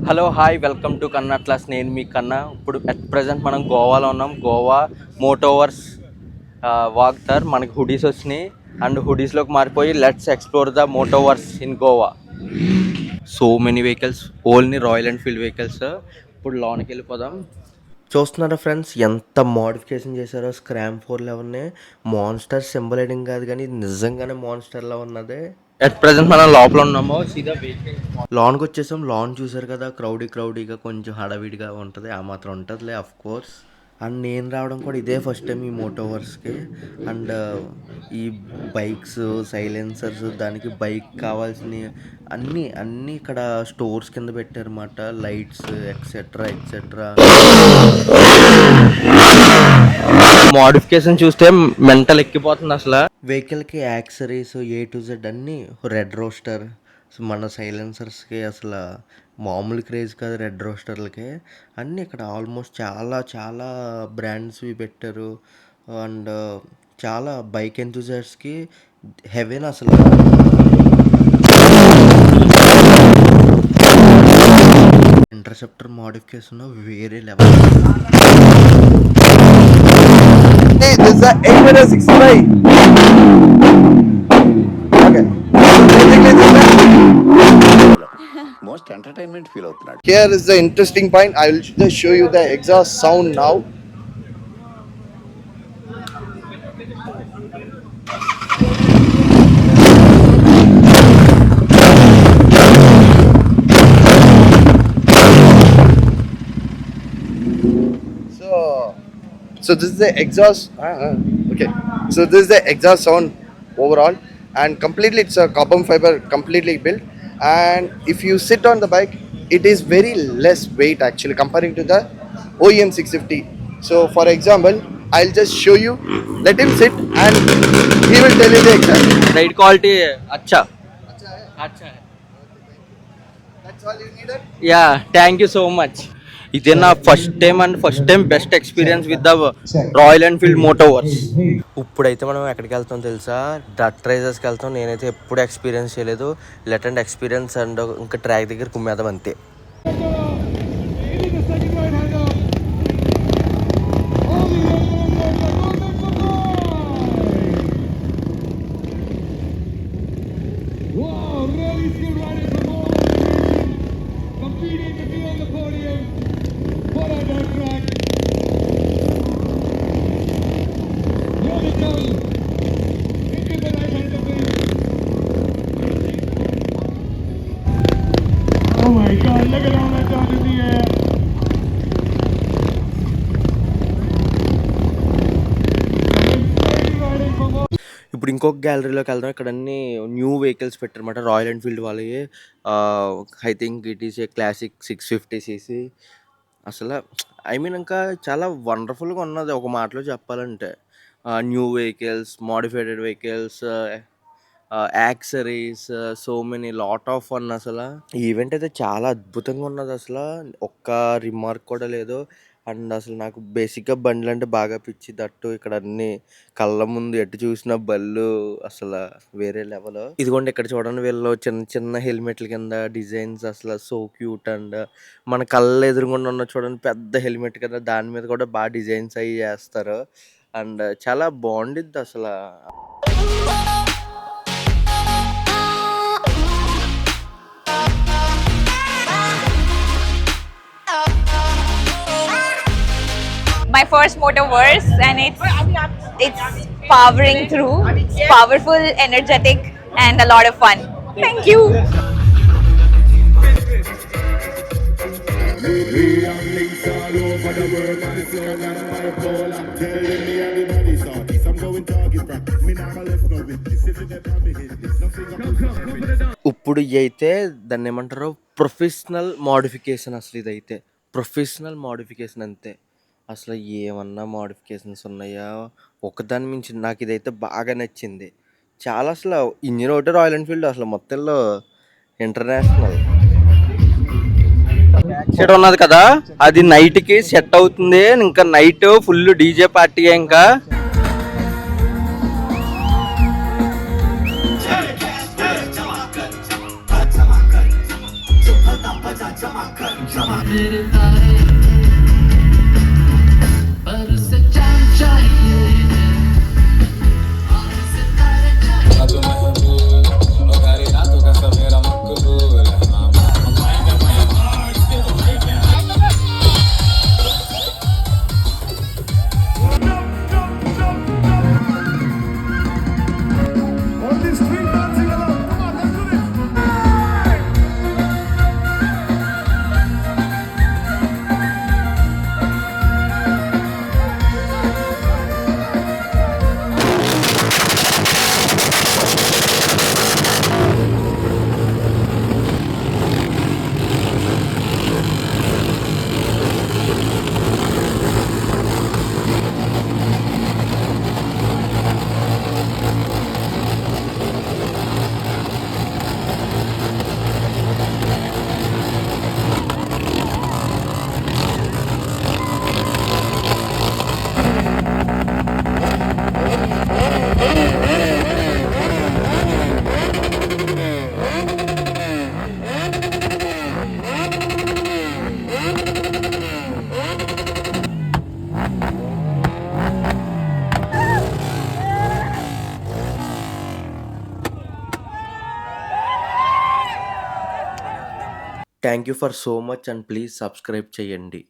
Hello hi welcome to కన్నా class. నేను మీ కన్నా. ఇప్పుడు అట్ ప్రజెంట్ మనం గోవాలో ఉన్నాం. గోవా మోటోవర్స్ వాక్తార్ మనకి హుడీస్ వచ్చినాయి అండ్ హుడీస్లోకి మారిపోయి let's explore the Motoverse in Goa. So many vehicles, only Royal Enfield vehicles. ఇప్పుడు లోనికి వెళ్ళిపోదాం. చూస్తున్నారా ఫ్రెండ్స్, ఎంత మోడిఫికేషన్ చేశారో. స్క్రామ్ 411 మాన్స్టర్ సింబల్ వేయడం కాదు కానీ నిజంగానే మాన్స్టర్లా ఉన్నది. అట్ ప్రజెంట్ మనం లోపల ఉన్నాము. సీదా లాన్కి వచ్చేసాం. లాన్ చూసారు కదా, క్రౌడీగా కొంచెం హడావిడిగా ఉంటుంది. ఆ మాత్రం ఉంటుందిలే అఫ్ కోర్స్. అండ్ నేను రావడం కూడా ఇదే ఫస్ట్ టైం ఈ మోటోవర్స్కి. అండ్ ఈ బైక్స్, సైలెన్సర్స్, దానికి బైక్ కావాల్సినవి అన్నీ ఇక్కడ స్టోర్స్ కింద పెట్టారన్నమాట. Lights etcetera. మోడిఫికేషన్ చూస్తే మెంటల్ ఎక్కిపోతుంది అసలు. వెహికల్కి యాక్సరీస్ A to Z అన్నీ. రెడ్ రోస్టర్ మన సైలెన్సర్స్కి అసలు మామూలు క్రేజ్ కాదు. రెడ్ రోస్టర్లకి అన్నీ ఇక్కడ ఆల్మోస్ట్ చాలా బ్రాండ్స్వి పెట్టారు. అండ్ చాలా బైక్ ఎంతూజియాస్ట్కి హెవెన్ అసలు. ఇంటర్సెప్టర్ మోడిఫికేషన్ వేరే level. This is the 865. Okay. Most entertainment feel outunadu. Here is the interesting point. I will just show you the exhaust sound now. So this is the exhaust. Okay. So this is the exhaust sound overall, and completely it's a carbon fiber, completely built. And if you sit on the bike, it is very less weight actually comparing to the OEM 650. So for example, I'll just show you. Let him sit and he will tell you the exact. Ride quality अच्छा है. That's all you needed. Yeah, thank you so much. ఇదే నా first time best experience with the Royal Enfield Motoverse. ఇప్పుడైతే మనం ఎక్కడికి వెళ్తాం తెలుసా? డట్ రైజర్స్కి వెళ్తాం. నేనైతే ఎప్పుడు ఎక్స్పీరియన్స్ చేయలేదు. లెట్ అండ్ ఎక్స్పీరియన్స్ అండ్ ఇంకా ట్రాక్ దగ్గర కుమ్మేద్దాం అంతే. Oh my God, look at all that done in the air. ఇప్పుడు ఇంకొక గ్యాలరీలోకి వెళ్దాం. ఇక్కడ అన్ని న్యూ వెహికల్స్ పెట్టారన్నమాట, రాయల్ ఎన్ఫీల్డ్ వాళ్ళవి. I think it is a classic 650cc. అసలు ఇంకా చాలా వండర్ఫుల్గా ఉన్నది ఒక మాటలో చెప్పాలంటే. New vehicles, modified vehicles, accessories, so many lot of fun. అసలు ఈవెంట్ అయితే చాలా అద్భుతంగా ఉన్నది. అసలు ఒక్క రిమార్క్ కూడా లేదు. అండ్ అసలు నాకు బేసిక్గా బండ్లు అంటే బాగా పిచ్చి. దట్టు ఇక్కడ అన్ని కళ్ళ ముందు ఎటు చూసిన బళ్ళు అసలు వేరే లెవెల్. ఇదిగోండి ఇక్కడ చూడండి, వీళ్ళు చిన్న హెల్మెట్ల కింద డిజైన్స్ అసలు సో క్యూట్. అండ్ మన కళ్ళ ఎదురుగుండా ఉన్న చూడండి పెద్ద హెల్మెట్ కదా, దాని మీద కూడా బాగా డిజైన్స్ అవి చేస్తారు. అండ్ చాలా బాగుండిద్ది అసలు. My first motorverse, and it's powering through. It's powerful, energetic, and a lot of fun. Thank you. ఇప్పుడు ఇవి అయితే దాన్ని ఏమంటారు, ప్రొఫెషనల్ మోడిఫికేషన్. అసలు ఇదైతే ప్రొఫెషనల్ మోడిఫికేషన్ అంతే. అసలు ఏమన్నా మోడిఫికేషన్స్ ఉన్నాయా ఒకదాని మించి. నాకు ఇదైతే బాగా నచ్చింది చాలా. అసలు ఇంజిన్ ఒకటి రాయల్ ఎన్ఫీల్డ్, అసలు మొత్తంలో ఇంటర్నేషనల్. సెట్ ఉన్నది కదా, అది నైట్కి సెట్ అవుతుంది. ఇంకా నైట్ ఫుల్ డీజే పార్టీ. ఇంకా On the street dancing along. Come on, let's do this. Thank you for so much and please subscribe చేయండి.